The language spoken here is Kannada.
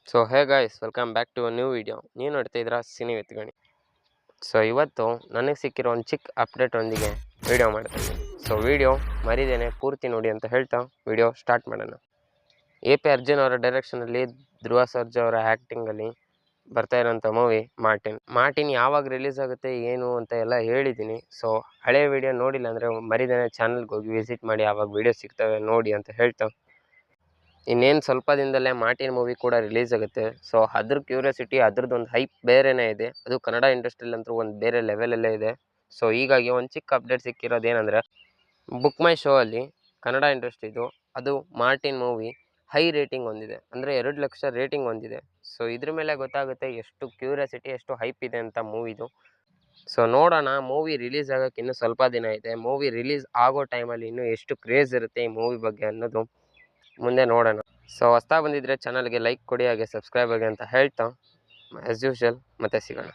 So hey guys, welcome back to a new video. ನೀವು ನೋಡ್ತಾ ಇದ್ದೀರಾ ಸಿನಿ ವಿತ್ ಗಣಿ. ಸೊ ಇವತ್ತು ನನಗೆ ಸಿಕ್ಕಿರೋ ಒಂದು ಚಿಕ್ಕ ಅಪ್ಡೇಟ್ ಒಂದಿಗೆ ವಿಡಿಯೋ ಮಾಡ್ತೀನಿ. ಸೊ ವಿಡಿಯೋ ಮರಿದೇನೆ ಪೂರ್ತಿ ನೋಡಿ ಅಂತ ಹೇಳ್ತಾ ವಿಡಿಯೋ ಸ್ಟಾರ್ಟ್ ಮಾಡೋಣ. ಎ.ಪಿ. ಅರ್ಜುನ್ ಅವರ ಡೈರೆಕ್ಷನಲ್ಲಿ ಧ್ರುವ ಸರ್ಜಾ ಅವರ ಆ್ಯಕ್ಟಿಂಗಲ್ಲಿ ಬರ್ತಾ ಇರೋಂಥ ಮೂವಿ ಮಾರ್ಟಿನ್ ಯಾವಾಗ ರಿಲೀಸ್ ಆಗುತ್ತೆ ಏನು ಅಂತ ಎಲ್ಲ ಹೇಳಿದ್ದೀನಿ. ಸೊ ಹಳೆ ವಿಡಿಯೋ ನೋಡಿಲ್ಲ ಅಂದರೆ ಮರಿದೇನೆ ಚಾನಲ್ಗೆ ಹೋಗಿ ವಿಸಿಟ್ ಮಾಡಿ, ಆವಾಗ ವಿಡಿಯೋ ಸಿಗ್ತವೆ ನೋಡಿ ಅಂತ ಹೇಳ್ತಾ, ಇನ್ನೇನು ಸ್ವಲ್ಪ ದಿನದಲ್ಲೇ ಮಾರ್ಟಿನ್ ಮೂವಿ ಕೂಡ ರಿಲೀಸ್ ಆಗುತ್ತೆ. ಸೊ ಅದ್ರ ಕ್ಯೂರಿಯಾಸಿಟಿ, ಅದ್ರದ್ದೊಂದು ಹೈಪ್ ಬೇರೆನೇ ಇದೆ. ಅದು ಕನ್ನಡ ಇಂಡಸ್ಟ್ರಿಲಂತೂ ಒಂದು ಬೇರೆ ಲೆವೆಲಲ್ಲೇ ಇದೆ. ಸೊ ಹೀಗಾಗಿ ಒಂದು ಚಿಕ್ಕ ಅಪ್ಡೇಟ್ ಸಿಕ್ಕಿರೋದೇನೆಂದರೆ, ಬುಕ್ ಮೈ ಶೋ ಅಲ್ಲಿ ಕನ್ನಡ ಇಂಡಸ್ಟ್ರಿದು ಅದು ಮಾರ್ಟಿನ್ ಮೂವಿ ಹೈ ರೇಟಿಂಗ್ ಹೊಂದಿದೆ, ಅಂದರೆ 2 ಲಕ್ಷ ರೇಟಿಂಗ್ ಹೊಂದಿದೆ. ಸೊ ಇದ್ರ ಮೇಲೆ ಗೊತ್ತಾಗುತ್ತೆ ಎಷ್ಟು ಕ್ಯೂರಿಯಾಸಿಟಿ, ಎಷ್ಟು ಹೈಪ್ ಇದೆ ಅಂತ ಮೂವಿದು. ಸೊ ನೋಡೋಣ, ಮೂವಿ ರಿಲೀಸ್ ಆಗೋಕ್ಕೆ ಇನ್ನೂ ಸ್ವಲ್ಪ ದಿನ ಇದೆ. ಮೂವಿ ರಿಲೀಸ್ ಆಗೋ ಟೈಮಲ್ಲಿ ಇನ್ನೂ ಎಷ್ಟು ಕ್ರೇಜ್ ಇರುತ್ತೆ ಈ ಮೂವಿ ಬಗ್ಗೆ ಅನ್ನೋದು ಮುಂದೆ ನೋಡೋಣ. ಸೊ ಹೊಸ್ದಾಗಿ ಬಂದಿದ್ದರೆ ಚಾನಲ್ಗೆ ಲೈಕ್ ಕೊಡಿ, ಹಾಗೆ ಸಬ್ಸ್ಕ್ರೈಬ್ ಆಗಿ ಅಂತ ಹೇಳ್ತಾ, ಆ್ಯಸ್ ಯೂಶುವಲ್ ಮತ್ತೆ ಸಿಗೋಣ.